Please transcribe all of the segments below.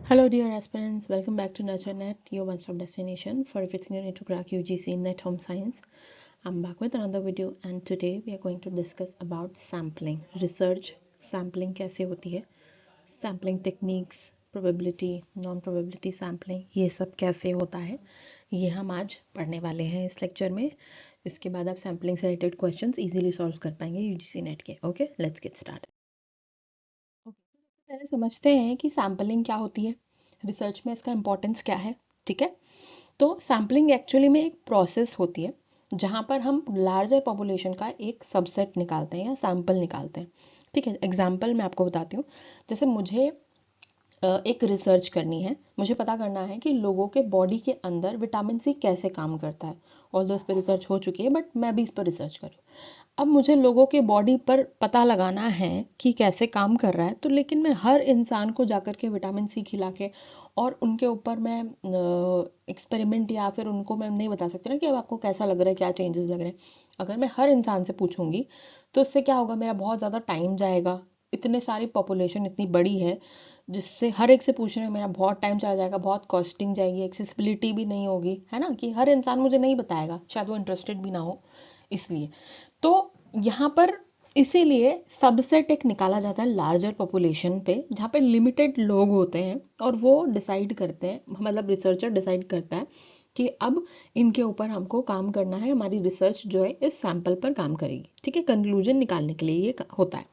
Hello, dear aspirants. Welcome back to NurtureNet, your one-stop destination for everything you need to crack UGC Net Home Science. I'm back with another video, and today we are going to discuss about sampling. Research sampling कैसे होती है, sampling techniques, probability, non-probability sampling, ये सब कैसे होता है, ये हम आज पढ़ने वाले हैं इस लेक्चर में. इसके बाद आप सैम्पलिंग से रिलेटेड क्वेश्चंस इजीली सॉल्व कर पाएंगे यूजीसी नेट के. Okay, let's get start. पहले समझते हैं कि सैम्पलिंग क्या होती है, रिसर्च में इसका इम्पोर्टेंस क्या है. ठीक है, तो सैम्पलिंग एक्चुअली में एक प्रोसेस होती है जहाँ पर हम लार्जर पॉपुलेशन का एक सबसेट निकालते हैं या सैम्पल निकालते हैं. ठीक है, एग्जाम्पल मैं आपको बताती हूँ. जैसे मुझे एक रिसर्च करनी है, मुझे पता करना है कि लोगों के बॉडी के अंदर विटामिन सी कैसे काम करता है. ऑल्दो इस पर रिसर्च हो चुकी है, बट मैं भी इस पर रिसर्च कर रही हूँ. अब मुझे लोगों के बॉडी पर पता लगाना है कि कैसे काम कर रहा है, तो लेकिन मैं हर इंसान को जाकर के विटामिन सी खिला के और उनके ऊपर मैं एक्सपेरिमेंट या फिर उनको मैं नहीं बता सकती ना कि अब आपको कैसा लग रहा है, क्या चेंजेस लग रहे हैं. अगर मैं हर इंसान से पूछूंगी तो इससे क्या होगा, मेरा बहुत ज़्यादा टाइम जाएगा. इतने सारी पॉपुलेशन इतनी बड़ी है जिससे हर एक से पूछने में मेरा बहुत टाइम चला जाएगा, बहुत कॉस्टिंग जाएगी, एक्सेसिबिलिटी भी नहीं होगी, है ना, कि हर इंसान मुझे नहीं बताएगा, शायद वो इंटरेस्टेड भी ना हो. इसलिए तो यहाँ पर इसीलिए सबसेट एक निकाला जाता है लार्जर पॉपुलेशन पे, जहाँ पे लिमिटेड लोग होते हैं और वो डिसाइड करते हैं, मतलब रिसर्चर डिसाइड करता है कि अब इनके ऊपर हमको काम करना है, हमारी रिसर्च जो है इस सैंपल पर काम करेगी. ठीक है, कंक्लूजन निकालने के लिए ये होता है.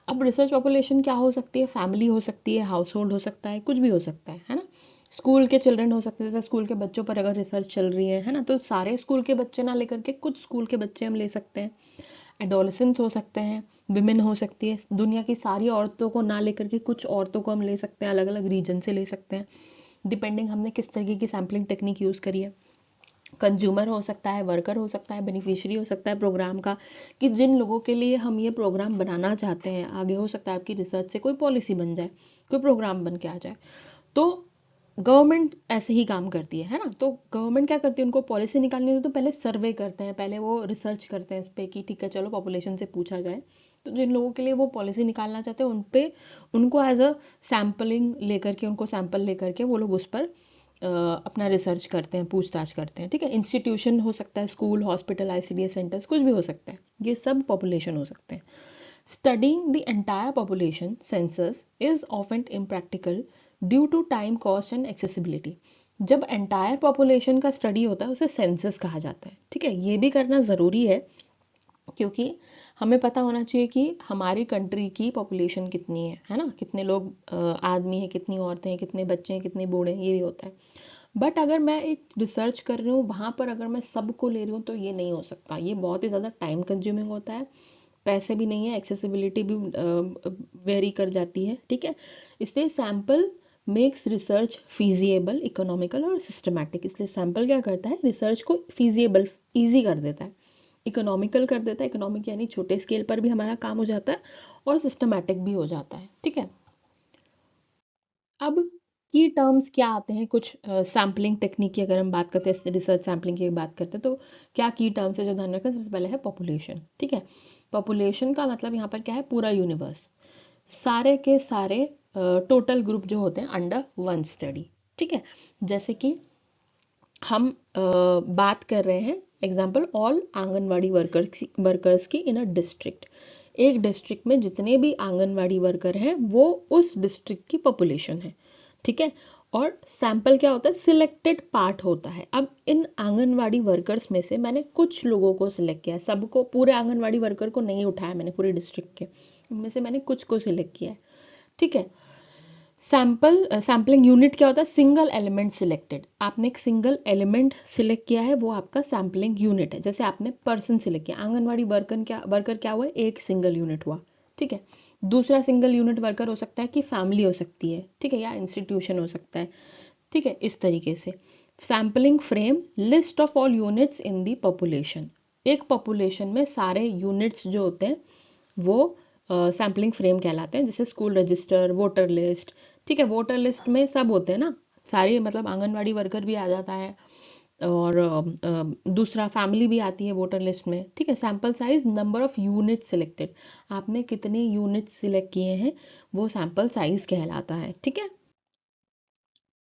अब रिसर्च पॉपुलेशन क्या हो सकती है, फैमिली हो सकती है, हाउस होल्ड हो सकता है, कुछ भी हो सकता है ना. स्कूल के चिल्ड्रन हो सकते हैं, जैसे स्कूल के बच्चों पर अगर रिसर्च चल रही है ना, तो सारे स्कूल के बच्चे ना लेकर के कुछ स्कूल के बच्चे हम ले सकते हैं. एडोलेसेंस हो सकते हैं, विमेन हो सकती है, दुनिया की सारी औरतों को ना लेकर के कुछ औरतों को हम ले सकते हैं, अलग अलग रीजन से ले सकते हैं, डिपेंडिंग हमने किस तरीके की सैम्पलिंग टेक्निक यूज़ करी है. कंज्यूमर हो सकता है, वर्कर हो सकता है, बेनिफिशियरी हो सकता है प्रोग्राम का, कि जिन लोगों के लिए हम ये प्रोग्राम बनाना चाहते हैं. आगे हो सकता है आपकी रिसर्च से कोई पॉलिसी बन जाए, कोई प्रोग्राम बन के आ जाए. तो गवर्नमेंट ऐसे ही काम करती है ना. तो गवर्नमेंट क्या करती है, उनको पॉलिसी निकालनी होती है तो पहले सर्वे करते हैं, पहले वो रिसर्च करते हैं इस पे कि ठीक है चलो पॉपुलेशन से पूछा जाए. तो जिन लोगों के लिए वो पॉलिसी निकालना चाहते हैं उन पे उनको एज अ सैम्पलिंग लेकर के, उनको सैंपल लेकर के वो लोग उस पर अपना रिसर्च करते हैं, पूछताछ करते हैं. ठीक है, इंस्टीट्यूशन हो सकता है, स्कूल, हॉस्पिटल, आईसीडीएस सेंटर्स, कुछ भी हो सकता है, ये सब पॉपुलेशन हो सकते हैं. Studying the entire population census is often impractical due to time, cost and accessibility. जब एंटायर पॉपुलेशन का स्टडी होता है उसे सेंसस कहा जाता है. ठीक है, ये भी करना ज़रूरी है क्योंकि हमें पता होना चाहिए कि हमारी कंट्री की पॉपुलेशन कितनी है ना, कितने लोग आदमी हैं, कितनी औरतें हैं, कितने बच्चे हैं, कितने बूढ़े हैं, ये भी होता है. बट अगर मैं एक रिसर्च कर रही हूँ वहाँ पर अगर मैं सबको ले रही हूँ तो ये नहीं हो सकता, ये बहुत ही ज़्यादा टाइम कंज्यूमिंग होता है, पैसे भी नहीं है, एक्सेसिबिलिटी भी वेरी कर जाती है. ठीक है, इसलिए सैम्पल मेक्स रिसर्च फीजिएबल, इकोनॉमिकल और सिस्टमैटिक. इसलिए सैम्पल क्या करता है, रिसर्च को फीजिएबल, ईजी कर देता है, इकोनॉमिकल कर देता है. इकोनॉमिक यानी छोटे स्केल पर भी हमारा काम हो जाता है और सिस्टमैटिक भी हो जाता है. ठीक है, अब की टर्म्स क्या आते हैं, कुछ सैम्पलिंग टेक्निक की अगर हम बात करते हैं, रिसर्च सैम्पलिंग की बात करते हैं, तो क्या की टर्म्स है जो ध्यान रखें. सबसे पहले है पॉपुलेशन. ठीक है, पॉपुलेशन का मतलब यहाँ पर क्या है, पूरा यूनिवर्स, सारे के सारे टोटल ग्रुप जो होते हैं अंडर वन स्टडी. ठीक है, जैसे कि हम बात कर रहे हैं एग्जाम्पल ऑल आंगनवाड़ी वर्कर्स की इन अ डिस्ट्रिक्ट. एक डिस्ट्रिक्ट में जितने भी आंगनवाड़ी वर्कर हैं वो उस डिस्ट्रिक्ट की पॉपुलेशन है. ठीक है, और सैंपल क्या होता है, सिलेक्टेड पार्ट होता है. अब इन आंगनवाड़ी वर्कर्स में से मैंने कुछ लोगों को सिलेक्ट किया है, सबको, पूरे आंगनवाड़ी वर्कर को नहीं उठाया मैंने पूरे डिस्ट्रिक्ट के, उनमें से मैंने कुछ को सिलेक्ट किया है. ठीक है, सैम्पलिंग यूनिट क्या होता है, सिंगल एलिमेंट सिलेक्टेड. आपने एक सिंगल एलिमेंट सिलेक्ट किया है, वो आपका सैम्पलिंग यूनिट है. जैसे आपने पर्सन सिलेक्ट किया, आंगनवाड़ी वर्कर क्या हुआ, एक सिंगल यूनिट हुआ. ठीक है, दूसरा सिंगल यूनिट वर्कर हो सकता है कि फैमिली हो सकती है. ठीक है, या इंस्टीट्यूशन हो सकता है. ठीक है, इस तरीके से sampling frame list of all units in the population. एक पॉपुलेशन में सारे यूनिट्स जो होते हैं वो सैम्पलिंग फ्रेम कहलाते हैं. जैसे स्कूल रजिस्टर, वोटर लिस्ट. ठीक है, वोटर लिस्ट में सब होते हैं ना, सारे, मतलब आंगनवाड़ी वर्कर भी आ जाता है और दूसरा फैमिली भी आती है वोटर लिस्ट में. ठीक है, sample size, number of unit selected, आपने कितने यूनिट सिलेक्ट किए हैं वो सैंपल साइज कहलाता है. ठीक है,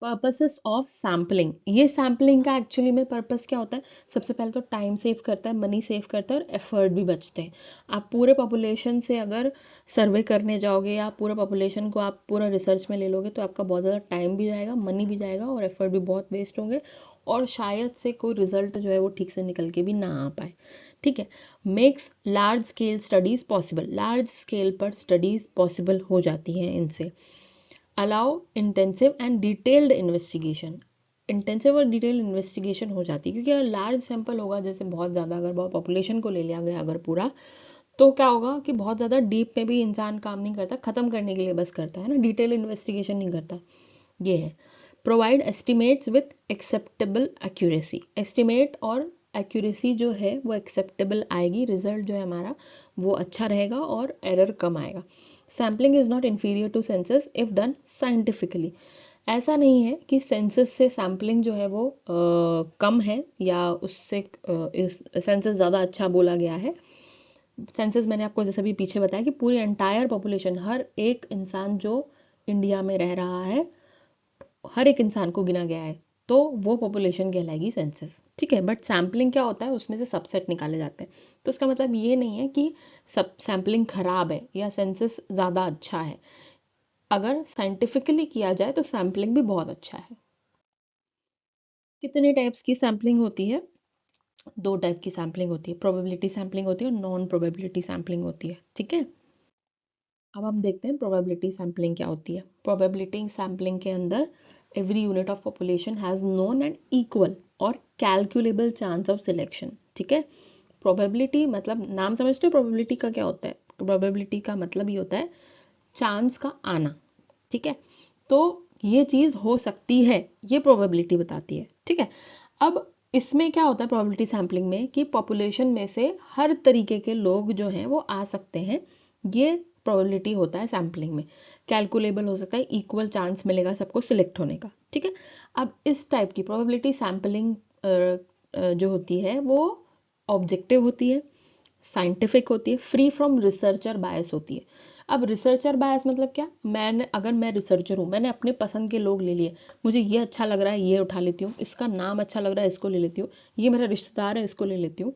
पर्पसेस ऑफ सैम्पलिंग, ये सैम्पलिंग का एक्चुअली में पर्पस क्या होता है? सबसे पहले तो टाइम सेव करता है, मनी सेव करता है और एफर्ट भी बचते हैं। आप पूरे पॉपुलेशन से अगर सर्वे करने जाओगे या पूरे पॉपुलेशन को आप पूरा रिसर्च में ले लोगे तो आपका बहुत ज़्यादा टाइम भी जाएगा, मनी भी जाएगा और एफर्ट भी बहुत वेस्ट होंगे और शायद से कोई रिजल्ट जो है वो ठीक से निकल के भी ना आ पाए। ठीक है। Makes large scale studies possible, large scale पर स्टडीज पॉसिबल हो जाती हैं इनसे। Allow intensive and detailed investigation, intensive और डिटेल्ड इन्वेस्टिगेशन हो जाती है क्योंकि अगर लार्ज सैंपल होगा, जैसे बहुत ज़्यादा अगर बहुत पॉपुलेशन को ले लिया गया अगर पूरा, तो क्या होगा कि बहुत ज़्यादा डीप में भी इंसान काम नहीं करता, ख़त्म करने के लिए बस करता है ना, डिटेल इन्वेस्टिगेशन नहीं करता। ये है। Provide estimates with acceptable accuracy, estimate और एक्यूरेसी जो है वो एक्सेप्टेबल आएगी, रिजल्ट जो है हमारा वो अच्छा रहेगा और एरर कम आएगा। Sampling is not inferior to census if done scientifically, ऐसा नहीं है कि सेंसस से सैम्पलिंग जो है वो कम है या उससे इस सेंसस ज़्यादा अच्छा बोला गया है। सेंसस मैंने आपको जैसे भी पीछे बताया कि पूरी एंटायर पॉपुलेशन, हर एक इंसान जो इंडिया में रह रहा है, हर एक इंसान को गिना गया है, तो वो पॉपुलेशन कहलाएगी सेंसस। ठीक है। बट सैम्पलिंग क्या होता है, उसमें से सबसेट निकाले जाते हैं, तो उसका मतलब ये नहीं है कि सब सैम्पलिंग खराब है या सेंसस ज़्यादा अच्छा है। अगर साइंटिफिकली किया जाए तो सैम्पलिंग भी बहुत अच्छा है। कितने टाइप्स की सैम्पलिंग होती है? दो टाइप की सैम्पलिंग होती है, प्रोबेबिलिटी सैम्पलिंग होती है और नॉन प्रोबेबिलिटी सैम्पलिंग होती है। ठीक है। अब हम देखते हैं प्रोबेबिलिटी सैम्पलिंग क्या होती है। प्रोबेबिलिटी सैम्पलिंग के अंदर every unit of population has known and equal और कैलकुलेबल चांस ऑफ सिलेक्शन। ठीक है। प्रोबेबिलिटी मतलब नाम समझते हो प्रोबेबिलिटी का क्या होता है? प्रोबेबिलिटी का मतलब ये होता है चांस का आना। ठीक है। तो ये चीज हो सकती है, ये प्रोबेबिलिटी बताती है। ठीक है। अब इसमें क्या होता है प्रोबेबिलिटी सैम्पलिंग में कि पॉपुलेशन में से हर तरीके के लोग जो हैं वो आ सकते हैं, ये प्रोबेबिलिटी होता है सैम्पलिंग में। कैलकुलेबल हो सकता है, इक्वल चांस मिलेगा सबको सिलेक्ट होने का। ठीक है। अब इस टाइप की प्रोबेबिलिटी सैम्पलिंग जो होती है वो ऑब्जेक्टिव होती है, साइंटिफिक होती है, फ्री फ्रॉम रिसर्चर बायस होती है। अब रिसर्चर बायस मतलब क्या? अगर मैं रिसर्चर हूँ, मैंने अपने पसंद के लोग ले लिए, मुझे ये अच्छा लग रहा है ये उठा लेती हूँ, इसका नाम अच्छा लग रहा है इसको ले लेती हूँ, ये मेरा रिश्तेदार है इसको ले लेती हूँ,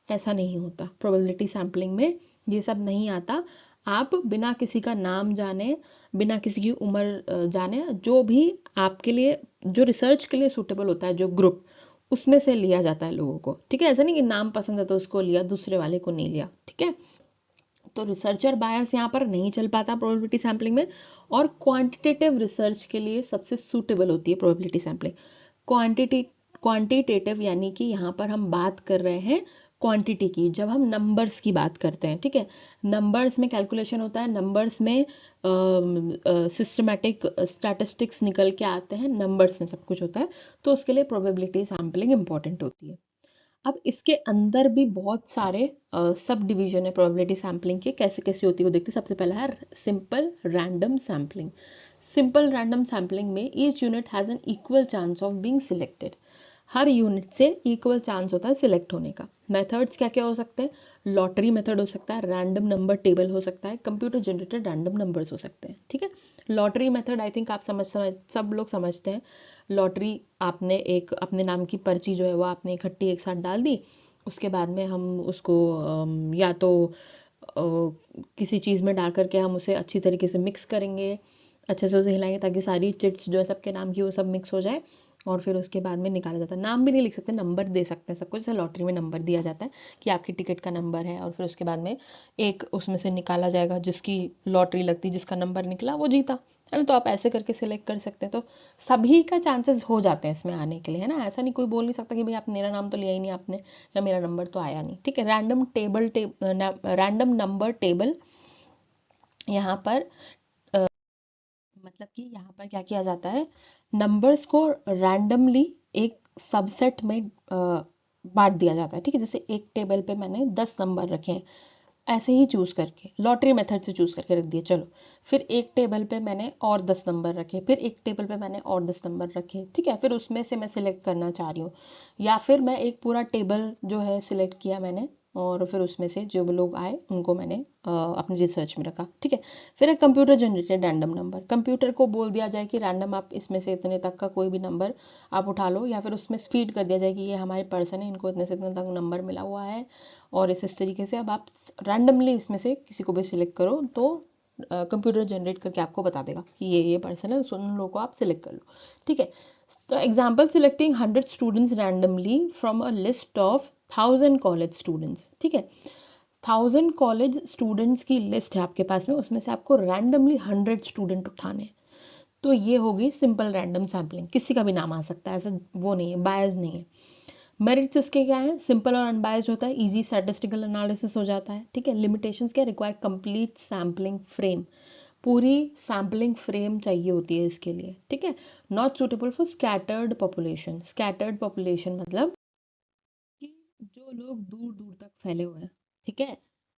ऐसा नहीं होता। प्रोबेबिलिटी सैम्पलिंग में ये सब नहीं आता। आप बिना किसी का नाम जाने, बिना किसी की उम्र जाने, जो भी आपके लिए, जो रिसर्च के लिए सूटेबल होता है, जो ग्रुप, उसमें से लिया जाता है लोगों को। ठीक है। ऐसा नहीं कि नाम पसंद है तो उसको लिया, दूसरे वाले को नहीं लिया। ठीक है। तो रिसर्चर बायस यहाँ पर नहीं चल पाता प्रोबेबिलिटी सैम्पलिंग में। और क्वांटिटेटिव रिसर्च के लिए सबसे सूटेबल होती है प्रोबेबिलिटी सैम्पलिंग। क्वांटिटी क्वांटिटेटिव यानी कि यहाँ पर हम बात कर रहे हैं क्वांटिटी की, जब हम नंबर्स की बात करते हैं। ठीक है। नंबर्स में कैलकुलेशन होता है, नंबर्स में सिस्टमैटिक स्टैटिस्टिक्स निकल के आते हैं, नंबर्स में सब कुछ होता है, तो उसके लिए प्रोबेबिलिटी सैम्पलिंग इंपॉर्टेंट होती है। अब इसके अंदर भी बहुत सारे सब डिवीजन है प्रोबेबिलिटी सैम्पलिंग के, कैसे कैसे होती है वो देखते हैं। सबसे पहला है simple random sampling. Simple random sampling में each unit has an equal chance of being selected, हर यूनिट से इक्वल चांस होता है सिलेक्ट होने का। मेथड्स क्या क्या हो सकते हैं? लॉटरी मेथड हो सकता है, रैंडम नंबर टेबल हो सकता है, कंप्यूटर जनरेटेड रैंडम नंबर्स हो सकते हैं। ठीक है। लॉटरी मेथड आई थिंक आप सब लोग समझते हैं। लॉटरी, आपने एक अपने नाम की पर्ची जो है वो आपने इकट्ठी एक साथ डाल दी, उसके बाद में हम उसको या तो किसी चीज़ में डाल करके हम उसे अच्छी तरीके से मिक्स करेंगे, अच्छे से उसे हिलाएंगे ताकि सारी चिट्स जो है सबके नाम की वो सब मिक्स हो जाए, और फिर उसके बाद में निकाला जाता है। नाम भी नहीं लिख सकते, नंबर दे सकते हैं सबको, जैसे लॉटरी में नंबर दिया जाता है कि आपकी टिकट का नंबर है, और फिर उसके बाद में एक उसमें से निकाला जाएगा, जिसकी लॉटरी लगती, जिसका नंबर निकला वो जीता, है ना। तो आप ऐसे करके सिलेक्ट कर सकते हैं, तो सभी का चांसेस हो जाते हैं इसमें आने के लिए, है ना। ऐसा नहीं कोई बोल नहीं सकता कि भाई आप, मेरा नाम तो लिया ही नहीं आपने या मेरा नंबर तो आया नहीं। ठीक है। रैंडम नंबर टेबल, यहाँ पर मतलब कि यहाँ पर क्या किया जाता है, नंबर्स को रैंडमली एक सबसेट में बांट दिया जाता है। ठीक है। जैसे एक टेबल पे मैंने 10 नंबर रखे हैं, ऐसे ही चूज करके लॉटरी मेथड से चूज करके रख दिए, चलो। फिर एक टेबल पे मैंने और 10 नंबर रखे, फिर एक टेबल पे मैंने और 10 नंबर रखे। ठीक है। फिर उसमें से मैं सिलेक्ट करना चाह रही हूँ, या फिर मैं एक पूरा टेबल जो है सिलेक्ट किया मैंने, और फिर उसमें से जो लोग आए उनको मैंने अपनी रिसर्च में रखा, ठीक है। फिर एक computer generated random number, computer को बोल दिया जाए कि रैंडम आप इसमें से इतने तक का कोई भी नंबर आप उठा लो, या फिर उसमें फीड कर दिया जाए कि ये हमारे पर्सन है, इनको इतने से इतने तक नंबर मिला हुआ है, और इस तरीके से अब आप रैंडमली इसमें से किसी को भी सिलेक्ट करो तो कंप्यूटर जनरेट करके आपको बता देगा कि ये पर्सन है, उन लोगों को आप सिलेक्ट कर लो, ठीक है। तो example selecting 100 students randomly from a list of 1000 college students, ठीक है। 1000 कॉलेज स्टूडेंट्स की लिस्ट है आपके पास में, उसमें से आपको रैंडमली 100 स्टूडेंट उठाने हैं। तो ये होगी सिंपल रैंडम सैम्पलिंग, किसी का भी नाम आ सकता है, ऐसा वो नहीं है, बायस नहीं है। मेरिट्स इसके क्या है, सिंपल और अनबायस्ड होता है, इजी स्टैटिस्टिकल एनालिसिस हो जाता है, ठीक है। लिमिटेशंस क्या, रिक्वायर कंप्लीट सैम्पलिंग फ्रेम, पूरी सैम्पलिंग फ्रेम चाहिए होती है इसके लिए, ठीक है। Not suitable for scattered population, scattered population मतलब कि जो लोग दूर दूर तक फैले हुए हैं, ठीक है,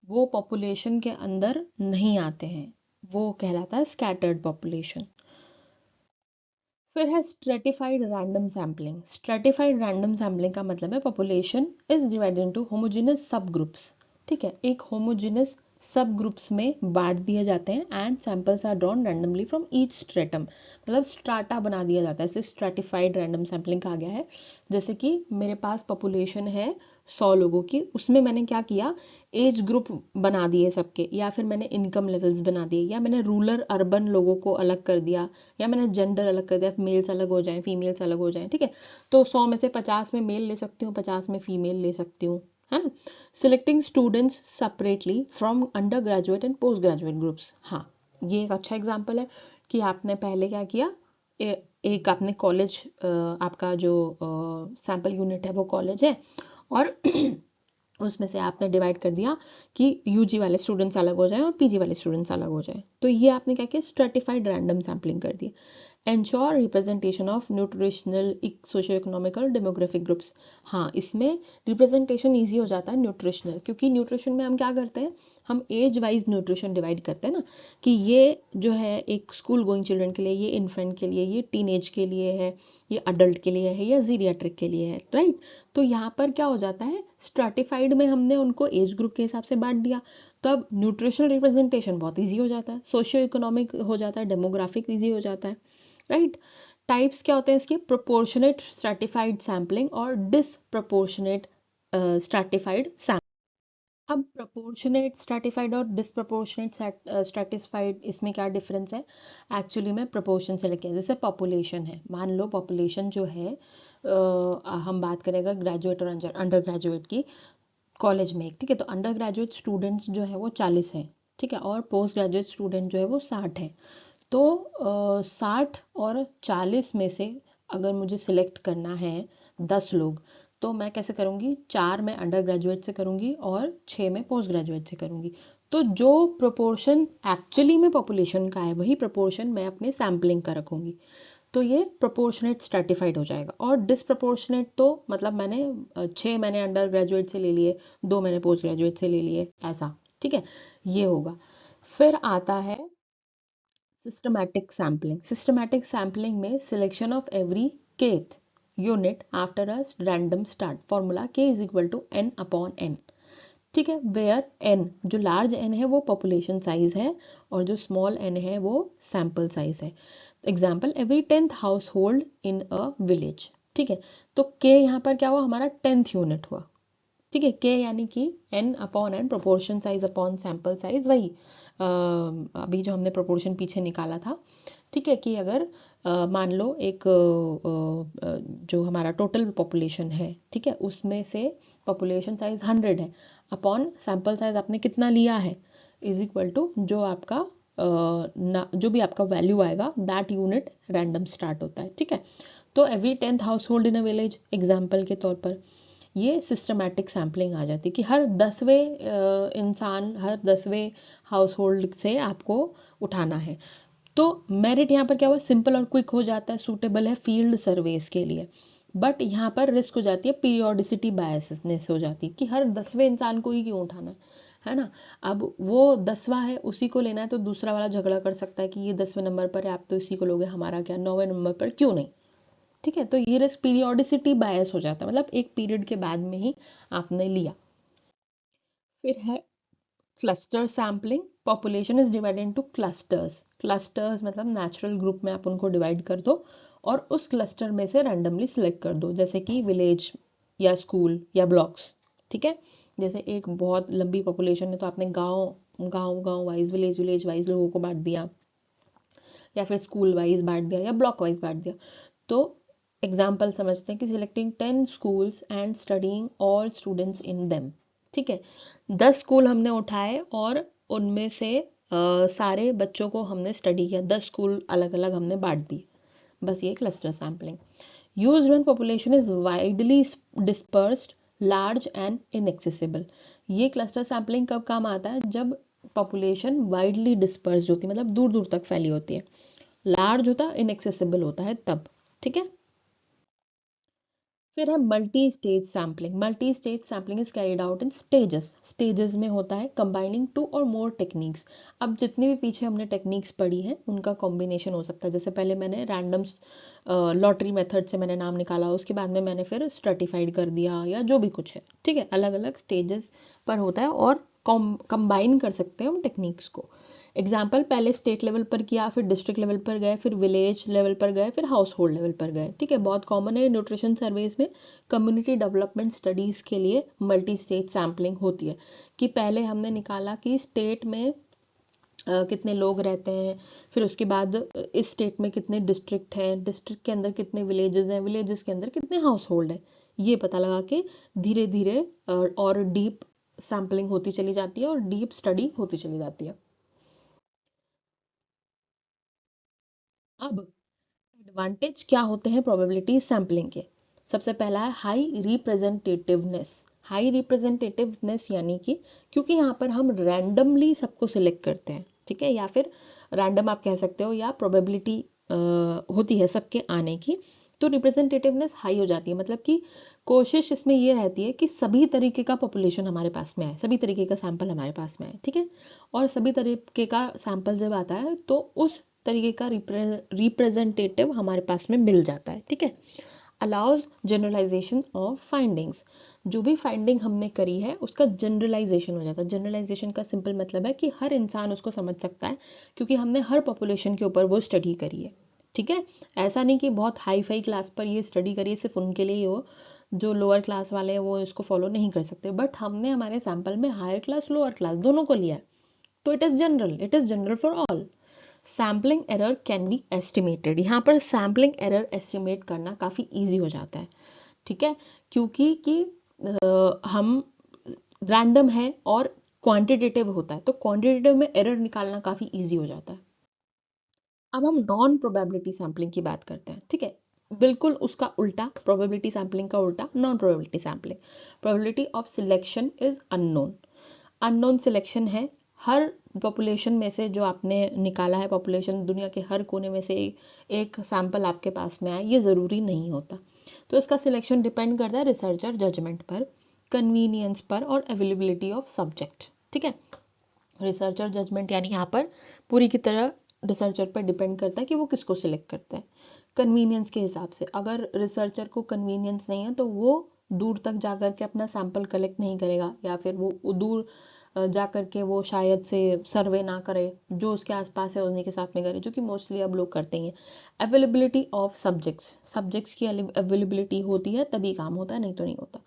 वो पॉपुलेशन के अंदर नहीं आते हैं, वो कहलाता है स्कैटर्ड पॉपुलेशन। फिर है stratified random sampling, stratified random sampling का मतलब है population is divided into homogeneous सब ग्रुप्स, ठीक है, एक होमोजेनस सब ग्रुप्स में बांट दिए जाते हैं and samples are drawn randomly from each stratum, मतलब स्ट्राटा बना दिया जाता है, इसलिए स्ट्रेटिफाइड रैंडम सैम्पलिंग कहा गया है। जैसे कि मेरे पास पॉपुलेशन है 100 लोगों की, उसमें मैंने क्या किया, एज ग्रुप बना दिए सबके, या फिर मैंने इनकम लेवल्स बना दिए, या मैंने रूरल अर्बन लोगों को अलग कर दिया, या मैंने जेंडर अलग कर दिया, मेल्स अलग हो जाएं फीमेल्स अलग हो जाएं, ठीक है। तो 100 में से 50 में मेल ले सकती हूँ, 50 में फीमेल ले सकती हूँ, है ना। Selecting students separately from under graduate and post graduate groups, हाँ, ये एक अच्छा एग्जाम्पल है कि आपने पहले क्या किया, एक आपने कॉलेज, आपका जो सैम्पल यूनिट है वो कॉलेज है, और उसमें से आपने डिवाइड कर दिया कि यूजी वाले स्टूडेंट्स अलग हो जाएं और पीजी वाले स्टूडेंट्स अलग हो जाएं, तो ये आपने क्या किया, स्ट्रेटिफाइड रैंडम सैम्पलिंग कर दी। Ensure representation of nutritional socio economical demographic groups, हाँ, इसमें रिप्रेजेंटेशन ईजी हो जाता है न्यूट्रिशनल, क्योंकि न्यूट्रिशन में हम क्या करते हैं, हम एज वाइज न्यूट्रिशन डिवाइड करते हैं ना, कि ये जो है एक स्कूल गोइंग चिल्ड्रन के लिए, ये इन्फेंट के लिए, ये टीन एज के लिए है, ये अडल्ट के लिए है, या जीरियाट्रिक के लिए है, राइट। तो यहाँ पर क्या हो जाता है, स्ट्रेटिफाइड में हमने उनको एज ग्रुप के हिसाब से बांट दिया, तो अब न्यूट्रिशनल रिप्रेजेंटेशन बहुत ईजी हो जाता है, सोशियो इकोनॉमिक हो जाता है, डेमोग्राफिक ईजी हो जाता है, राइट। टाइप्स क्या होते हैं इसके, प्रोपोर्शनेट स्ट्रैटिफाइड सैम्पलिंग और डिसप्रोपोर्शनेट स्ट्रैटिफाइड सैम्पलिंग। अब प्रोपोर्शनेट स्ट्रैटिफाइड और डिसप्रोपोर्शनेट स्ट्रैटिफाइड, इसमें क्या डिफरेंस है, एक्चुअली में प्रोपोर्शन से लेके, जैसे पॉपुलेशन है, मान लो पॉपुलेशन जो है, हम बात करेंगे ग्रेजुएट और अंडर ग्रेजुएट की कॉलेज में, ठीक है, तो अंडर ग्रेजुएट स्टूडेंट्स जो है वो 40 हैं, ठीक है, और पोस्ट ग्रेजुएट स्टूडेंट जो है वो 60 है। तो 60 और 40 में से अगर मुझे सिलेक्ट करना है 10 लोग, तो मैं कैसे करूँगी, 4 मैं अंडर ग्रेजुएट से करूँगी और 6 मैं पोस्ट ग्रेजुएट से करूँगी। तो जो प्रोपोर्शन एक्चुअली में पॉपुलेशन का है वही प्रोपोर्शन मैं अपने सैम्पलिंग का रखूँगी, तो ये प्रोपोर्शनेट स्ट्रैटिफाइड हो जाएगा। और डिसप्रोपोर्शनेट तो मतलब मैंने 6 मैंने अंडर ग्रेजुएट से ले लिए, 2 मैंने पोस्ट ग्रेजुएट से ले लिए, ऐसा, ठीक है, ये होगा। फिर आता है सिस्टमैटिक सैम्पलिंग, सिस्टमैटिक सैम्पलिंग में selection of every kth unit after a random start, formula k is equal to n upon n, ठीक है, वेयर n, जो लार्ज n है वो पॉपुलेशन साइज है और जो स्मॉल n है वो सैंपल साइज है। Example, every 10th house hold in a village, ठीक है, तो k यहाँ पर क्या हुआ, हमारा 10th यूनिट हुआ, ठीक है, के यानी कि n upon n, proportion size upon sample size, वही अभी जो हमने प्रोपोर्शन पीछे निकाला था, ठीक है, कि अगर मान लो एक जो हमारा टोटल पॉपुलेशन है, ठीक है, उसमें से पॉपुलेशन साइज 100 है, अपॉन सैंपल साइज आपने कितना लिया है, इज इक्वल टू जो आपका जो भी आपका वैल्यू आएगा दैट यूनिट रैंडम स्टार्ट होता है, ठीक है। तो every 10th house hold in a village example के तौर पर ये सिस्टमैटिक सैम्पलिंग आ जाती है कि हर 10वें इंसान, हर 10वें हाउस होल्ड से आपको उठाना है। तो मेरिट यहाँ पर क्या हुआ, सिंपल और क्विक हो जाता है, सूटेबल है फील्ड सर्वेस के लिए, बट यहाँ पर रिस्क हो जाती है, पीरियोडिसिटी बायसनेस हो जाती है कि हर 10वें इंसान को ही क्यों उठाना है ना। अब वो 10वां है उसी को लेना है, तो दूसरा वाला झगड़ा कर सकता है कि ये 10वें नंबर पर है, आप तो इसी को लोगे, हमारा क्या 9वें नंबर पर क्यों नहीं, ठीक है। तो ये रिस्क पीरियोडिसिटी बायस हो जाता है, मतलब एक पीरियड के बाद में ही आपने लिया। फिर है cluster sampling. Population is divided into clusters. Clusters मतलब नेचुरल ग्रुप में आप उनको डिवाइड कर दो और उस क्लस्टर में से रैंडमली सिलेक्ट कर दो, जैसे कि विलेज या स्कूल या ब्लॉक्स। ठीक है, जैसे एक बहुत लंबी पॉपुलेशन है तो आपने गांव गांव गांव वाइज, विलेज विलेज वाइज लोगों को बांट दिया, या फिर स्कूल वाइज बांट दिया या ब्लॉक वाइज बांट दिया। तो एग्जाम्पल समझते हैं कि selecting 10 schools and studying all students in them. ठीक है, 10 स्कूल हमने उठाए और उनमें से सारे बच्चों को हमने स्टडी किया, 10 स्कूल अलग अलग हमने बांट दिए। बस ये cluster sampling. Used when population is widely dispersed, large and inaccessible. ये क्लस्टर सैम्पलिंग कब काम आता है? जब पॉपुलेशन वाइडली डिस्पर्स्ड होती है, मतलब दूर दूर तक फैली होती है, लार्ज होता है, इनएक्सेसिबल होता है तब। ठीक है, फिर है multi stage sampling. Multi stage sampling is carried out in stages. Stages में होता है कंबाइनिंग टू और मोर टेक्निक्स। अब जितने भी पीछे हमने टेक्निक्स पढ़ी हैं उनका कॉम्बिनेशन हो सकता है। जैसे पहले मैंने रैंडम लॉटरी मेथड से मैंने नाम निकाला, उसके बाद में मैंने फिर स्ट्रेटिफाइड कर दिया या जो भी कुछ है। ठीक है, अलग अलग स्टेजेस पर होता है और कंबाइन कर सकते हैं हम टेक्निक्स को। एग्जाम्पल, पहले स्टेट लेवल पर किया, फिर डिस्ट्रिक्ट लेवल पर गए, फिर विलेज लेवल पर गए, फिर हाउस होल्ड लेवल पर गए। ठीक है, बहुत कॉमन है न्यूट्रिशन सर्वेज में। कम्युनिटी डेवलपमेंट स्टडीज़ के लिए मल्टी स्टेट सैम्पलिंग होती है कि पहले हमने निकाला कि स्टेट में कितने लोग रहते हैं, फिर उसके बाद इस स्टेट में कितने डिस्ट्रिक्ट हैं, डिस्ट्रिक्ट के अंदर कितने विलेजेस हैं, विलेजेस के अंदर कितने हाउस होल्ड हैं। ये पता लगा के धीरे धीरे और डीप सैम्पलिंग होती चली जाती है और डीप स्टडी होती चली जाती है। अब एडवांटेज क्या होते हैं प्रोबेबिलिटी सैम्पलिंग के? सबसे पहला है हाई रिप्रेजेंटेटिवनेस। हाई रिप्रेजेंटेटिवनेस यानी कि क्योंकि यहाँ पर हम रैंडमली सबको सिलेक्ट करते हैं, ठीक है, या फिर रैंडम आप कह सकते हो, या प्रोबेबिलिटी होती है सबके आने की, तो रिप्रेजेंटेटिवनेस हाई हो जाती है। मतलब कि कोशिश इसमें ये रहती है कि सभी तरीके का पॉपुलेशन हमारे पास में आए, सभी तरीके का सैंपल हमारे पास में आए। ठीक है, और सभी तरीके का सैंपल जब आता है तो उस तरीके का रिप्रेजेंटेटिव हमारे पास में मिल जाता है। ठीक है, अलाउज जनरलाइजेशन ऑफ फाइंडिंग्स। जो भी फाइंडिंग हमने करी है उसका जनरलाइजेशन हो जाता है। जनरलाइजेशन का सिंपल मतलब है कि हर इंसान उसको समझ सकता है, क्योंकि हमने हर पॉपुलेशन के ऊपर वो स्टडी करी है। ठीक है, ऐसा नहीं कि बहुत हाई फाई क्लास पर ये स्टडी करी सिर्फ उनके लिए ही हो, जो लोअर क्लास वाले हैं वो इसको फॉलो नहीं कर सकते, बट हमने हमारे सैंपल में हायर क्लास लोअर क्लास दोनों को लिया है, तो it is general for all. Sampling error can be estimated. यहाँ पर सैम्पलिंग एरर एस्टिमेट करना काफ़ी इजी हो जाता है। ठीक है, क्योंकि हम रैंडम है और क्वांटिटेटिव होता है, तो क्वांटिटेटिव में एरर निकालना काफ़ी इजी हो जाता है। अब हम नॉन प्रोबेबिलिटी सैम्पलिंग की बात करते हैं। ठीक है, बिल्कुल उसका उल्टा, प्रोबेबिलिटी सैम्पलिंग का उल्टा non probability sampling. Probability of selection is unknown. Unknown selection है, हर पॉपुलेशन में से जो आपने निकाला है, पॉपुलेशन दुनिया के हर कोने में से एक सैंपल आपके पास में आए, ये ज़रूरी नहीं होता। तो इसका सिलेक्शन डिपेंड करता है रिसर्चर जजमेंट पर, कन्वीनियंस पर और अवेलेबिलिटी ऑफ सब्जेक्ट। ठीक है, रिसर्चर जजमेंट यानी यहाँ पर पूरी की तरह रिसर्चर पर डिपेंड करता है कि वो किसको सिलेक्ट करता है। कन्वीनियंस के हिसाब से, अगर रिसर्चर को कन्वीनियंस नहीं है तो वो दूर तक जा कर के अपना सैंपल कलेक्ट नहीं करेगा, या फिर वो दूर जा कर के वो शायद से सर्वे ना करे, जो उसके आसपास है उन्हीं के साथ में करे, जो कि मोस्टली अब लोग करते ही हैं। अवेलेबिलिटी ऑफ सब्जेक्ट्स, सब्जेक्ट्स की अवेलेबिलिटी होती है तभी काम होता है, नहीं तो नहीं होता।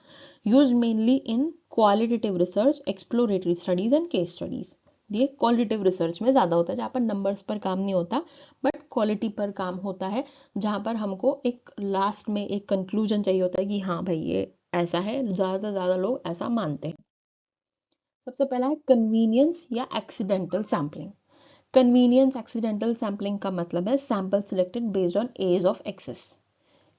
Use mainly in qualitative research, exploratory studies and case studies. ये क्वालिटेटिव रिसर्च में ज़्यादा होता है, जहाँ पर नंबर्स पर काम नहीं होता बट क्वालिटी पर काम होता है, जहाँ पर हमको एक लास्ट में एक कंक्लूजन चाहिए होता है कि हाँ भाई ये ऐसा है, ज़्यादा से ज़्यादा लोग ऐसा मानते हैं। सबसे पहला है कन्वीनियंस या accidental sampling. Convenience accidental sampling का मतलब है sample selected based on ease of access.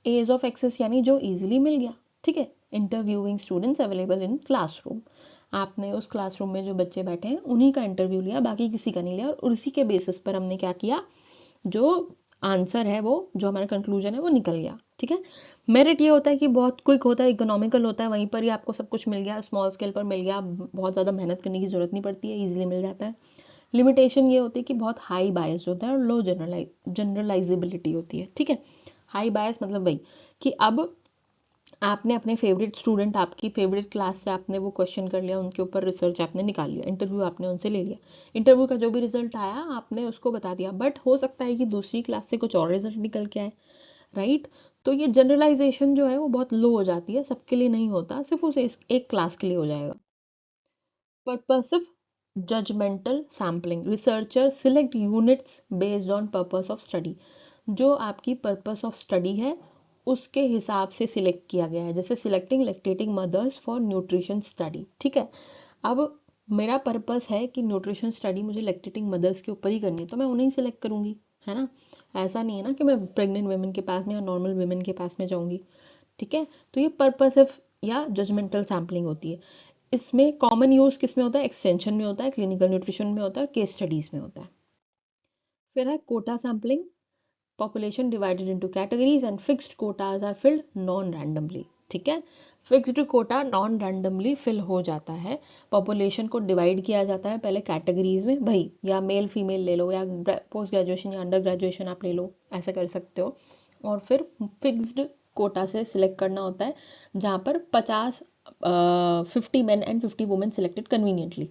Ease of access यानी जो इजीली मिल गया। ठीक है, interviewing students available in classroom. आपने उस क्लासरूम में जो बच्चे बैठे हैं उन्हीं का इंटरव्यू लिया, बाकी किसी का नहीं लिया, और उसी के बेसिस पर हमने क्या किया, जो आंसर है वो, जो हमारा कंक्लूजन है वो निकल गया। ठीक है, मेरिट ये होता है कि बहुत क्विक होता है, इकोनॉमिकल होता है, वहीं पर ही आपको सब कुछ मिल गया, स्मॉल स्केल पर मिल गया, बहुत ज़्यादा मेहनत करने की जरूरत नहीं पड़ती है, ईजिली मिल जाता है। लिमिटेशन ये होती है कि बहुत हाई बायस होता है और लो जनरलाइजेबिलिटी होती है। ठीक है, हाई बायस मतलब वही कि अब आपने अपने फेवरेट स्टूडेंट, आपकी फेवरेट क्लास से आपने वो क्वेश्चन कर लिया, उनके ऊपर रिसर्च आपने निकाल लिया, इंटरव्यू आपने उनसे ले लिया, इंटरव्यू का जो भी रिजल्ट आया आपने उसको बता दिया, बट हो सकता है कि दूसरी क्लास से कुछ और रिजल्ट निकल के आए, राइट। तो ये जनरलाइजेशन जो है वो बहुत लो हो जाती है, सबके लिए नहीं होता, सिर्फ उस एक क्लास के लिए हो जाएगा। Purposive judgmental sampling, researcher select units based on purpose of study, जो आपकी पर्पस ऑफ स्टडी है उसके हिसाब से सिलेक्ट किया गया है, जैसे selecting lactating mothers for nutrition study, ठीक है। अब मेरा पर्पस है कि न्यूट्रिशन स्टडी मुझे लैक्टेटिंग मदर्स के ऊपर ही करनी है, तो मैं उन्हें ही सिलेक्ट करूंगी, है ना। ऐसा नहीं है ना कि मैं प्रेग्नेंट वुमेन के पास में या नॉर्मल वुमेन के पास में जाऊंगी, ठीक है। तो ये पर्पसिव या जजमेंटल सैम्पलिंग होती है। इसमें कॉमन यूज किस में होता है, एक्सटेंशन में होता है, क्लिनिकल न्यूट्रिशन में होता है, केस स्टडीज में होता है। फिर है quota sampling, population divided into categories and fixed quotas are filled non randomly, ठीक है। Fixed quota non randomly fill हो जाता है, पॉपुलेशन को डिवाइड किया जाता है पहले कैटेगरीज में, भाई या मेल फीमेल ले लो या पोस्ट ग्रेजुएशन या अंडर ग्रेजुएशन आप ले लो, ऐसा कर सकते हो। और फिर फिक्स्ड कोटा से सिलेक्ट करना होता है, जहाँ पर 50 main and 50 women selected conveniently,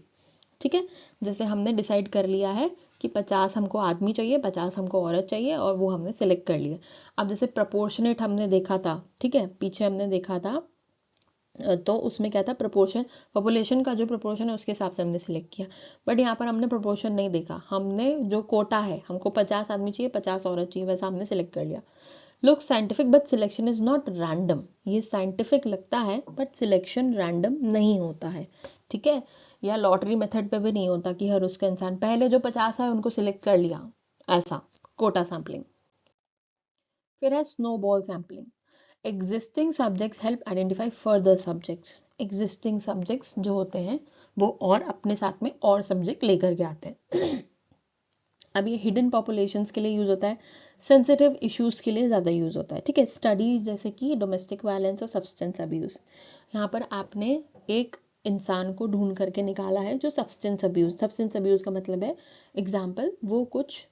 ठीक है। जैसे हमने डिसाइड कर लिया है कि 50 हमको आदमी चाहिए, 50 हमको औरत चाहिए, और वो हमने सिलेक्ट कर लिया। अब जैसे प्रपोर्शनेट हमने देखा था, ठीक है, पीछे हमने देखा था, तो उसमें क्या था, प्रपोर्शन पॉपुलेशन का जो प्रपोर्शन है उसके हिसाब से हमने सिलेक्ट किया। बट यहाँ पर हमने प्रपोर्शन नहीं देखा, हमने जो कोटा है, हमको 50 आदमी चाहिए 50 औरत चाहिए, वैसा हमने सिलेक्ट कर लिया। Look scientific but selection is not random, ये साइंटिफिक लगता है बट सिलेक्शन रैंडम नहीं होता है, ठीक है। या लॉटरी मेथड पे भी नहीं होता कि हर उसका इंसान पहले जो 50 है उनको सिलेक्ट कर लिया, ऐसा कोटा सैम्पलिंग। फिर है snowball sampling, existing subjects help identify further subjects, existing subjects जो होते हैं वो और अपने साथ में और सब्जेक्ट लेकर के आते हैं। अब ये हिडन पॉपुलेशंस के लिए यूज होता है, सेंसिटिव इश्यूज के लिए ज़्यादा यूज होता है, ठीक है। स्टडीज जैसे कि डोमेस्टिक वायलेंस और सब्सटेंस अब्यूज, यहाँ पर आपने एक इंसान को ढूंढ करके निकाला है जो सब्सटेंस अब्यूज का मतलब है, एग्जाम्पल वो कुछ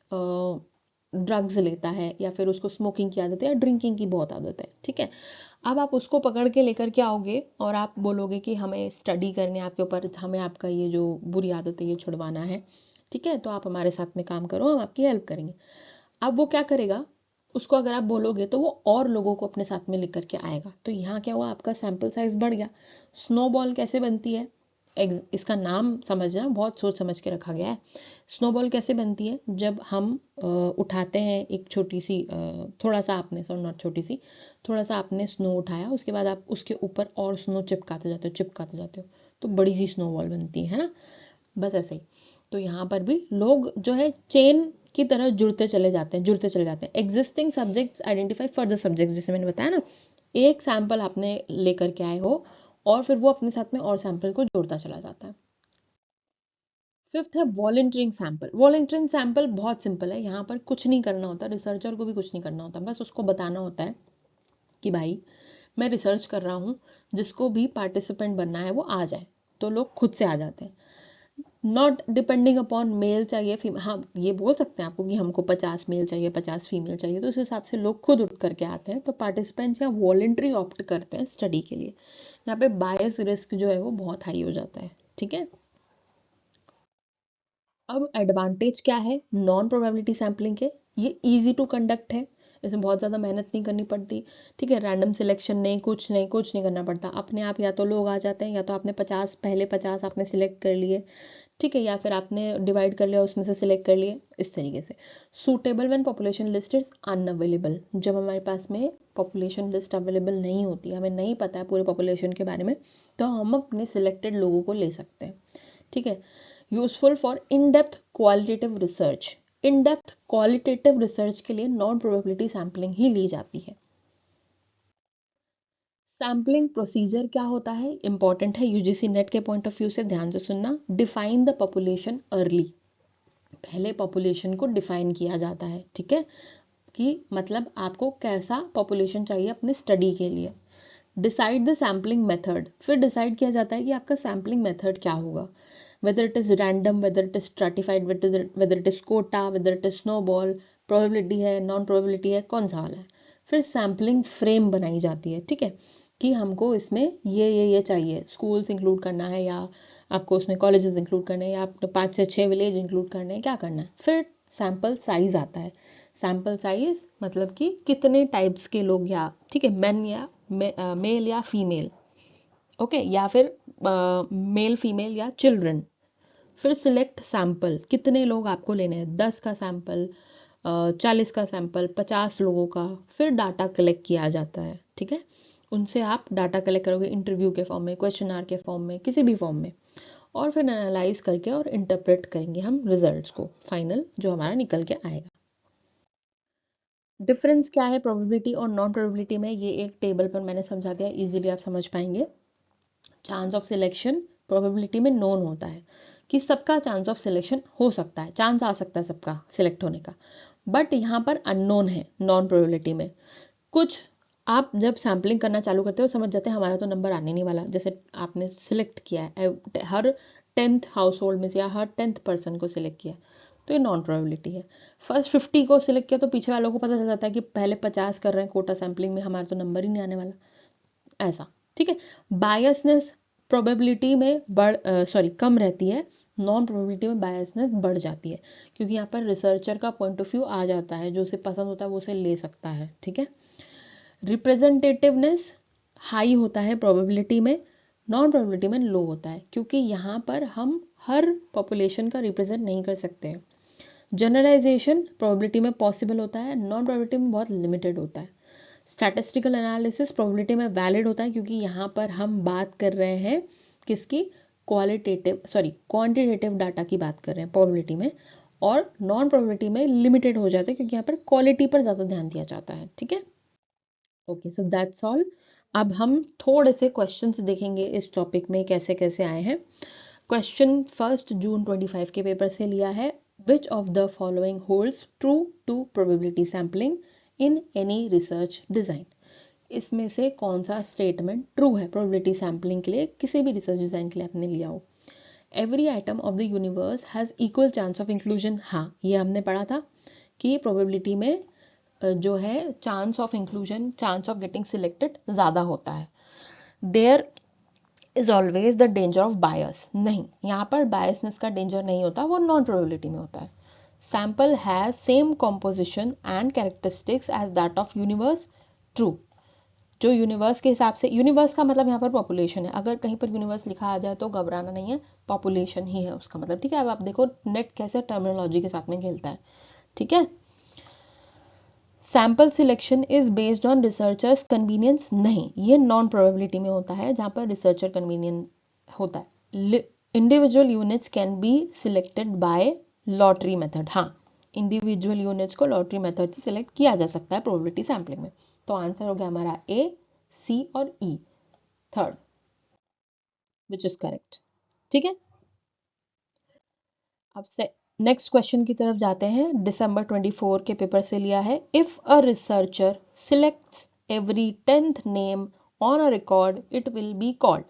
ड्रग्स लेता है या फिर उसको स्मोकिंग की आदत है या ड्रिंकिंग की बहुत आदत है, ठीक है। अब आप उसको पकड़ के लेकर के आओगे और आप बोलोगे कि हमें स्टडी करने आपके ऊपर, हमें आपका ये जो बुरी आदत है ये छुड़वाना है, ठीक है, तो आप हमारे साथ में काम करो, हम आपकी हेल्प करेंगे। अब वो क्या करेगा, उसको अगर आप बोलोगे तो वो और लोगों को अपने साथ में लेकर के आएगा, तो यहाँ क्या हुआ, आपका सैंपल साइज बढ़ गया। स्नोबॉल कैसे बनती है, इसका नाम समझना, बहुत सोच समझ के रखा गया है। स्नोबॉल कैसे बनती है, जब हम उठाते हैं एक छोटी सी, थोड़ा सा आपने, सॉरी नॉट छोटी सी, थोड़ा सा आपने स्नो उठाया, उसके बाद आप उसके ऊपर और स्नो चिपकाते जाते हो, तो बड़ी सी स्नोबॉल बनती है ना। बस ऐसे ही, तो यहाँ पर भी लोग जो है चेन की तरह जुड़ते चले जाते हैं। Existing subjects identify further subjects, जैसे मैंने बताया ना, एक सैंपल आपने लेकर के आए हो और फिर वो अपने साथ में और सैंपल को जोड़ता चला जाता है। फिफ्थ है वॉलंटियरिंग सैंपल, वॉलंटियरिंग सैंपल बहुत सिंपल है, यहाँ पर कुछ नहीं करना होता, रिसर्चर को भी कुछ नहीं करना होता, बस उसको बताना होता है कि भाई मैं रिसर्च कर रहा हूँ, जिसको भी पार्टिसिपेंट बनना है वो आ जाए, तो लोग खुद से आ जाते हैं। नॉट डिपेंडिंग अपॉन मेल चाहिए फीमेल, हाँ ये बोल सकते हैं आपको कि हमको 50 मेल चाहिए 50 फीमेल चाहिए, तो उस हिसाब से लोग खुद उठ करके आते हैं, तो पार्टिसिपेंट्स या वॉलंटरी ऑप्ट करते हैं स्टडी के लिए। यहाँ पे बायस रिस्क जो है वो बहुत हाई हो जाता है, ठीक है। अब एडवांटेज क्या है नॉन प्रोबेबिलिटी सैम्पलिंग के, ये इजी टू कंडक्ट है, इसमें बहुत ज़्यादा मेहनत नहीं करनी पड़ती, ठीक है। रैंडम सिलेक्शन नहीं, कुछ नहीं करना पड़ता, अपने आप या तो लोग आ जाते हैं, या तो आपने 50 पहले 50 आपने सिलेक्ट कर लिए, ठीक है, या फिर आपने डिवाइड कर लिया उसमें से सिलेक्ट कर लिए, इस तरीके से। Suitable when population list is unavailable, जब हमारे पास में पॉपुलेशन लिस्ट अवेलेबल नहीं होती, हमें नहीं पता है पूरे पॉपुलेशन के बारे में, तो हम अपने सिलेक्टेड लोगों को ले सकते हैं, ठीक है। Useful for in depth qualitative research, in depth qualitative research के लिए नॉन प्रोबेबिलिटी सैम्पलिंग ही ली जाती है। सैम्पलिंग प्रोसीजर क्या होता है, इंपॉर्टेंट है, यूजीसी नेट के पॉइंट ऑफ व्यू से ध्यान से सुनना। डिफाइन द पॉपुलेशन अर्ली, पहले पॉपुलेशन को डिफाइन किया जाता है, ठीक है, कि मतलब आपको कैसा पॉपुलेशन चाहिए अपने स्टडी के लिए। डिसाइड द सैम्पलिंग मेथड, फिर डिसाइड किया जाता है कि आपका सैम्पलिंग मेथड क्या होगा, whether it is random, whether it is stratified, whether it is quota, whether it is snowball, probability है, नॉन probability है, कौन सा वाला है। फिर सैम्पलिंग फ्रेम बनाई जाती है, ठीक है, कि हमको इसमें ये चाहिए, स्कूल्स इंक्लूड करना है या आपको उसमें कॉलेजेस इंक्लूड करने हैं या आपने 5 से 6 विलेज इंक्लूड करने हैं, क्या करना है। फिर सैम्पल साइज आता है। सैम्पल साइज मतलब कि कितने टाइप्स के लोग, या ठीक है मेन या मेल या फीमेल, ओके, या फिर मेल फीमेल या चिल्ड्रन। फिर सिलेक्ट सैंपल, कितने लोग आपको लेने हैं, 10 का सैंपल, 40 का सैंपल, 50 लोगों का। फिर डाटा कलेक्ट किया जाता है, ठीक है। उनसे आप डाटा कलेक्ट करोगे इंटरव्यू के फॉर्म में, क्वेश्चन आर के फॉर्म में, किसी भी फॉर्म में, और फिर एनालाइज करके और इंटरप्रेट करेंगे हम रिजल्ट्स को, फाइनल जो हमारा निकल के आएगा। डिफरेंस क्या है प्रोबेबिलिटी और नॉन प्रोबेबिलिटी में, ये एक टेबल पर मैंने समझा दिया, इजीली आप समझ पाएंगे। चांस ऑफ सिलेक्शन प्रोबेबिलिटी में नोन होता है कि सबका चांस ऑफ सिलेक्शन हो सकता है, चांस आ सकता है सबका सिलेक्ट होने का, बट यहाँ पर अननोन है नॉन प्रोबेबिलिटी में। कुछ आप जब सैम्पलिंग करना चालू करते हो समझ जाते हैं हमारा तो नंबर आने नहीं वाला, जैसे आपने सिलेक्ट किया है हर 10th हाउस होल्ड में से या हर 10th पर्सन को सिलेक्ट किया, तो ये नॉन प्रोबेबिलिटी है। फर्स्ट 50 को सिलेक्ट किया तो पीछे वालों को पता चल जाता है कि पहले 50 कर रहे हैं कोटा सैम्पलिंग में, हमारा तो नंबर ही नहीं आने वाला, ऐसा, ठीक है। बायसनेस प्रोबेबिलिटी में कम रहती है, नॉन प्रोबेबिलिटी में बायसनेस बढ़ जाती है, क्योंकि यहाँ पर रिसर्चर का पॉइंट ऑफ व्यू आ जाता है, जो उसे पसंद होता है वो उसे ले सकता है, ठीक है। रिप्रेजेंटेटिवनेस हाई होता है प्रोबेबिलिटी में, नॉन प्रोबेबिलिटी में लो होता है, क्योंकि यहाँ पर हम हर पॉपुलेशन का रिप्रेजेंट नहीं कर सकते। जनरलाइजेशन प्रोबेबिलिटी में पॉसिबल होता है, नॉन प्रोबेबिलिटी में बहुत लिमिटेड होता है। स्टैटिस्टिकल एनालिसिस प्रोबेबिलिटी में वैलिड होता है, क्योंकि यहाँ पर हम बात कर रहे हैं किसकी, क्वांटिटेटिव डाटा की बात कर रहे हैं प्रोबेबिलिटी में, और नॉन प्रोबेबिलिटी में लिमिटेड हो जाता है क्योंकि यहाँ पर क्वालिटी पर ज़्यादा ध्यान दिया जाता है, ठीक है। Okay, so that's all. अब हम थोड़े से क्वेश्चंस देखेंगे इस टॉपिक में कैसे कैसे आए हैं। क्वेश्चन 1 जून 25 के पेपर से लिया है। Which of the following holds true to probability sampling in any research design. इसमें से कौन सा स्टेटमेंट ट्रू है प्रोबेबिलिटी सैम्पलिंग के लिए, किसी भी रिसर्च डिजाइन के लिए आपने लिया हो। Every item of the universe has equal chance of inclusion, हाँ ये हमने पढ़ा था कि प्रोबेबिलिटी में जो है chance of inclusion, chance of getting selected ज़्यादा होता है। There is always the danger of bias, नहीं यहाँ पर बायसनेस का डेंजर नहीं होता, वो नॉन प्रोबेबिलिटी में होता है। Sample has same composition and characteristics as that of universe, true. जो यूनिवर्स के हिसाब से, यूनिवर्स का मतलब यहाँ पर पॉपुलेशन है, अगर कहीं पर यूनिवर्स लिखा आ जाए तो घबराना नहीं है, पॉपुलेशन ही है उसका मतलब, ठीक है। अब आप देखो नेट कैसे टर्मिनोलॉजी के साथ में खेलता है, ठीक है। Sample selection is based on researchers convenience, नहीं ये नॉन प्रोबेबिलिटी में होता है जहाँ पर रिसर्चर कन्वीनियंट होता है। Individual units can be selected by lottery method, हाँ इंडिविजुअल यूनिट्स को लॉटरी मेथड से सिलेक्ट किया जा सकता है प्रोबेबिलिटी सैम्पलिंग में। तो आंसर हो गया हमारा ए, सी और ई, थर्ड विच इज करेक्ट, ठीक है। अब से नेक्स्ट क्वेश्चन की तरफ जाते हैं, दिसंबर 24 के पेपर से लिया है। If a researcher selects every 10th name on a record it will be called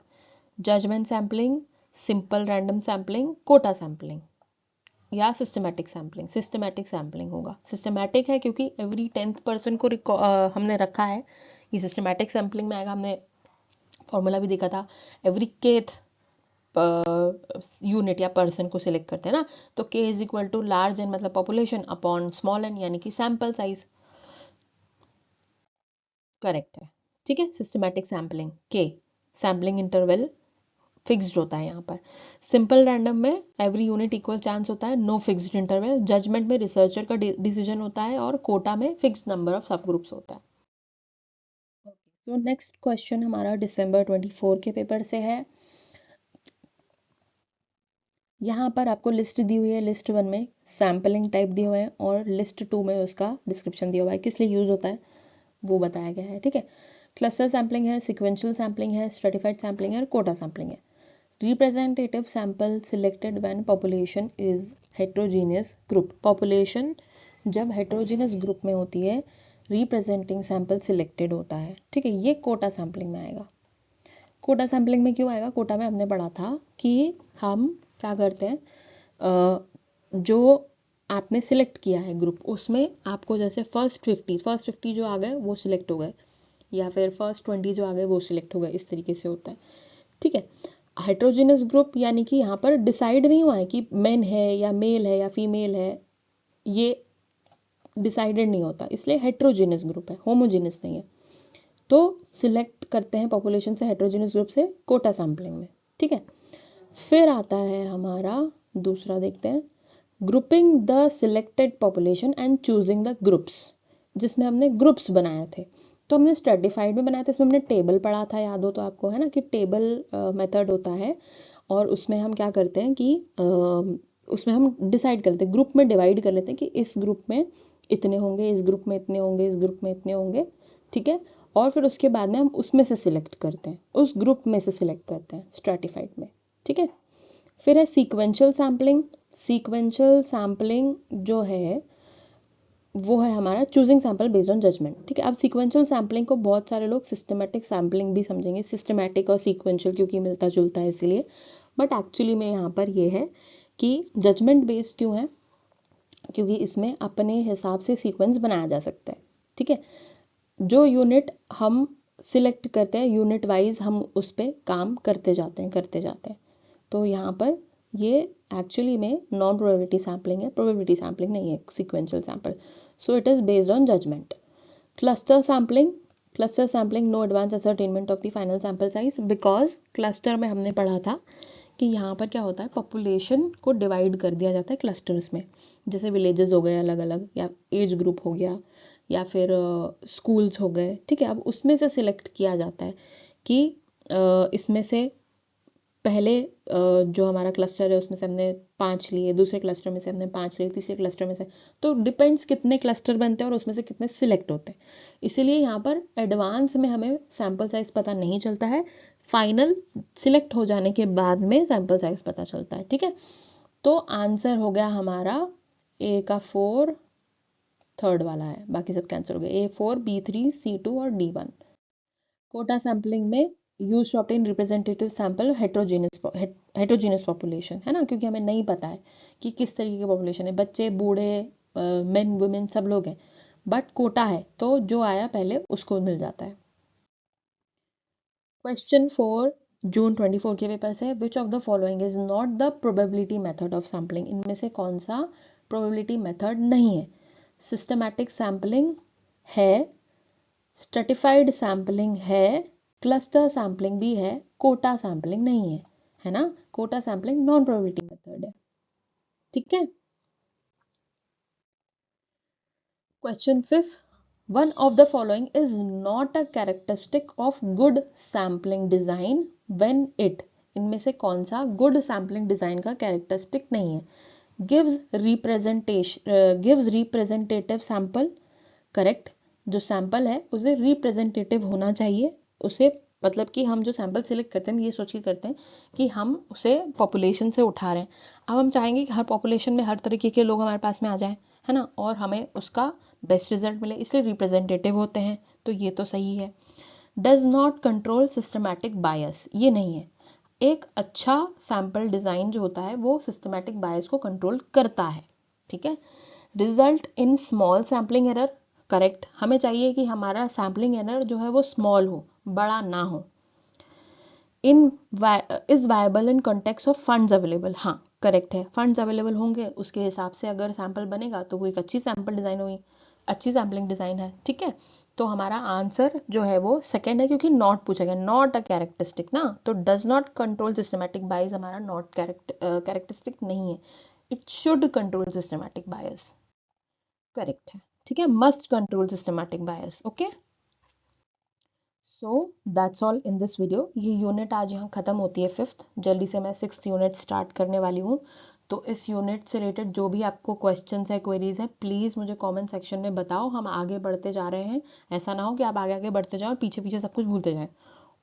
judgement sampling, simple random sampling, quota sampling या सिस्टमैटिक सैम्पलिंग। सिस्टमैटिक सैम्पलिंग होगा, सिस्टमैटिक है क्योंकि एवरी 10th पर्सन को हमने रखा है, ये सिस्टमैटिक सैम्पलिंग में आएगा। हमने फॉर्मूला भी देखा था, एवरी केथ यूनिट या पर्सन को सिलेक्ट करते हैं ना, तो k is equal to large n मतलब पॉपुलेशन अपॉन स्मॉल एन यानी कि सैंपल साइज, करेक्ट है, ठीक है। Systematic sampling k sampling interval fixed होता है यहाँ पर। सिंपल रैंडम में एवरी यूनिट इक्वल चांस होता है, नो फिक्स्ड इंटरवल। जजमेंट में रिसर्चर का डिसीजन होता है और कोटा में फिक्स्ड नंबर ऑफ सब ग्रुप्स होता है। तो नेक्स्ट क्वेश्चन हमारा दिसंबर 24 के पेपर से है। यहाँ पर आपको लिस्ट दी हुई है, लिस्ट 1 में सैम्पलिंग टाइप दिए हुए हैं और लिस्ट 2 में उसका डिस्क्रिप्शन दिया हुआ है, किस लिए यूज होता है वो बताया गया है, ठीक है। क्लस्टर सैम्पलिंग है, सिक्वेंशियल सैम्पलिंग है, स्ट्रेटिफाइड सैम्पलिंग है और कोटा सैम्पलिंग है। Representative sample selected when population is heterogeneous group, population जब हेट्रोजीनियस ग्रुप में होती है रिप्रेजेंटिंग सैंपल सिलेक्टेड होता है, ठीक है। ये कोटा सैम्पलिंग में आएगा। कोटा सैम्पलिंग में क्यों आएगा, कोटा में हमने पढ़ा था कि हम क्या करते हैं, जो आपने सिलेक्ट किया है ग्रुप उसमें आपको जैसे फर्स्ट 50 जो आ गए वो सिलेक्ट हो गए, या फिर फर्स्ट 20 जो आ गए वो सिलेक्ट हो गए, इस तरीके से होता है, ठीक है। हेट्रोजेनस ग्रुप यानी कि यहाँ पर डिसाइड नहीं हुआ है कि मेन है या मेल है या फीमेल है, ये डिसाइडेड नहीं होता, इसलिए हेट्रोजेनस ग्रुप है, होमोजेनस नहीं है। तो सिलेक्ट करते हैं पॉपुलेशन से हेट्रोजेनस ग्रुप से कोटा सैम्पलिंग में, ठीक है। फिर आता है हमारा दूसरा, देखते हैं, grouping the selected population and choosing the groups, जिसमें हमने ग्रुप्स बनाए थे। तो हमने स्ट्रेटिफाइड में बनाया था, इसमें हमने टेबल पढ़ा था, याद हो तो आपको, है ना, कि टेबल मेथड होता है और उसमें हम क्या करते हैं कि उसमें हम डिसाइड करते हैं, ग्रुप में डिवाइड कर लेते हैं कि इस ग्रुप में इतने होंगे, इस ग्रुप में इतने होंगे, इस ग्रुप में इतने होंगे, ठीक है। और फिर उसके बाद में हम उसमें से सिलेक्ट करते हैं, उस ग्रुप में से सिलेक्ट करते हैं स्ट्रेटिफाइड में, ठीक है। फिर है सीक्वेंशियल सैम्पलिंग। सीक्वेंशियल सैम्पलिंग जो है वो है हमारा choosing sample based on judgement, ठीक है। अब सीक्वेंशियल सैम्पलिंग को बहुत सारे लोग सिस्टमैटिक सैम्पलिंग भी समझेंगे, सिस्टमैटिक और सीक्वेंशियल क्योंकि मिलता जुलता है इसलिए, बट एक्चुअली में यहाँ पर ये है कि जजमेंट बेस्ड क्यों है, क्योंकि इसमें अपने हिसाब से सीक्वेंस बनाया जा सकता है, ठीक है। जो यूनिट हम सिलेक्ट करते हैं यूनिट वाइज हम उस पर काम करते जाते हैं। तो यहाँ पर ये एक्चुअली में नॉन प्रोबेबिलिटी सैम्पलिंग है, प्रोबेबिलिटी सैम्पलिंग नहीं है sequential sample, so it is based on judgement. Cluster sampling no advance ascertainment of the final sample size, because cluster में हमने पढ़ा था कि यहाँ पर क्या होता है, पॉपुलेशन को डिवाइड कर दिया जाता है क्लस्टर्स में, जैसे विलेजेस हो गए अलग अलग, या एज ग्रुप हो गया, या फिर स्कूल्स हो गए, ठीक है। अब उसमें से सिलेक्ट किया जाता है कि इसमें से पहले जो हमारा क्लस्टर है उसमें से हमने 5 लिए, दूसरे क्लस्टर में से हमने 5 लिए, तीसरे क्लस्टर में से, तो डिपेंड्स कितने क्लस्टर बनते हैं और उसमें से कितने सिलेक्ट होते हैं। इसीलिए यहाँ पर एडवांस में हमें सैंपल साइज पता नहीं चलता है, फाइनल सिलेक्ट हो जाने के बाद में सैंपल साइज पता चलता है, ठीक है। तो आंसर हो गया हमारा ए का 4, थर्ड वाला है, बाकी सब कैंसिल हो गए, A4, B3, C2 और D1। कोटा सैम्पलिंग में use to obtain representative sample heterogeneous population, है ना, क्योंकि हमें नहीं पता है कि किस तरीके की पॉपुलेशन है, बच्चे बूढ़े मेन वुमेन सब लोग हैं, बट कोटा है तो जो आया पहले उसको मिल जाता है। क्वेश्चन 4 जून 24 के पेपर से, which of the following is not the probability method of sampling, इनमें से कौन सा प्रोबेबिलिटी मेथड नहीं है। सिस्टमैटिक सैम्पलिंग है, स्ट्रेटिफाइड सैम्पलिंग है, क्लस्टर सैम्पलिंग भी है, कोटा सैम्पलिंग नहीं है ना। Quota sampling non probability method है, ठीक है। Question 5, one of the following is not a characteristic of good sampling design when it, इनमें से कौन सा गुड सैम्पलिंग डिजाइन का कैरेक्टरिस्टिक नहीं है। गिव्स रिप्रेजेंटेटिव सैंपल, करेक्ट, जो सैंपल है उसे रिप्रेजेंटेटिव होना चाहिए, उसे मतलब कि हम जो सैंपल सिलेक्ट करते हैं ये सोच के करते हैं कि हम उसे पॉपुलेशन से उठा रहे हैं। अब हम चाहेंगे कि हर पॉपुलेशन में हर तरीके के लोग हमारे पास में आ जाएं, है ना, और हमें उसका बेस्ट रिजल्ट मिले, इसलिए रिप्रेजेंटेटिव होते हैं, तो ये तो सही है। डज नॉट कंट्रोल सिस्टमैटिक बायस, ये नहीं है। एक अच्छा सैंपल डिजाइन जो होता है वो सिस्टमैटिक बायस को कंट्रोल करता है, ठीक है। Result in small sampling error, correct, हमें चाहिए कि हमारा सैम्पलिंग एरर जो है वो स्मॉल हो, बड़ा ना हो। Is viable in context of funds available, हाँ करेक्ट है, फंड्स अवेलेबल होंगे उसके हिसाब से अगर सैंपल बनेगा तो वो एक अच्छी सैंपल डिजाइन हुई, अच्छी सैम्पलिंग डिजाइन है, ठीक है। तो हमारा आंसर जो है वो सेकंड है, क्योंकि नॉट पूछा गया, नॉट अ कैरेक्टरिस्टिक ना, तो डज नॉट कंट्रोल सिस्टमैटिक बायस हमारा नॉट कैरेक्टरिस्टिक नहीं है, it should control systematic bias, correct है, ठीक है। Must control systematic bias, okay. So that's all in this video. ये यूनिट आज यहाँ ख़त्म होती है 5th, जल्दी से मैं 6th यूनिट स्टार्ट करने वाली हूँ। तो इस यूनिट से रिलेटेड जो भी आपको क्वेश्चंस है, क्वेरीज हैं, प्लीज़ मुझे कमेंट सेक्शन में बताओ, हम आगे बढ़ते जा रहे हैं। ऐसा ना हो कि आप आगे आगे बढ़ते जाओ और पीछे पीछे सब कुछ भूलते जाएं।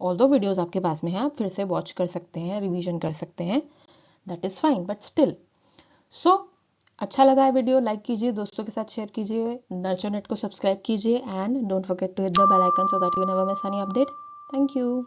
ऑल्दो वीडियोज़ आपके पास में हैं, आप फिर से वॉच कर सकते हैं, रिविजन कर सकते हैं, that is fine, but still. So अच्छा लगा है वीडियो, लाइक कीजिए, दोस्तों के साथ शेयर कीजिए, नर्चर नेट को सब्सक्राइब कीजिए, and don't forget to hit the bell icon so that you never miss any update. Thank you.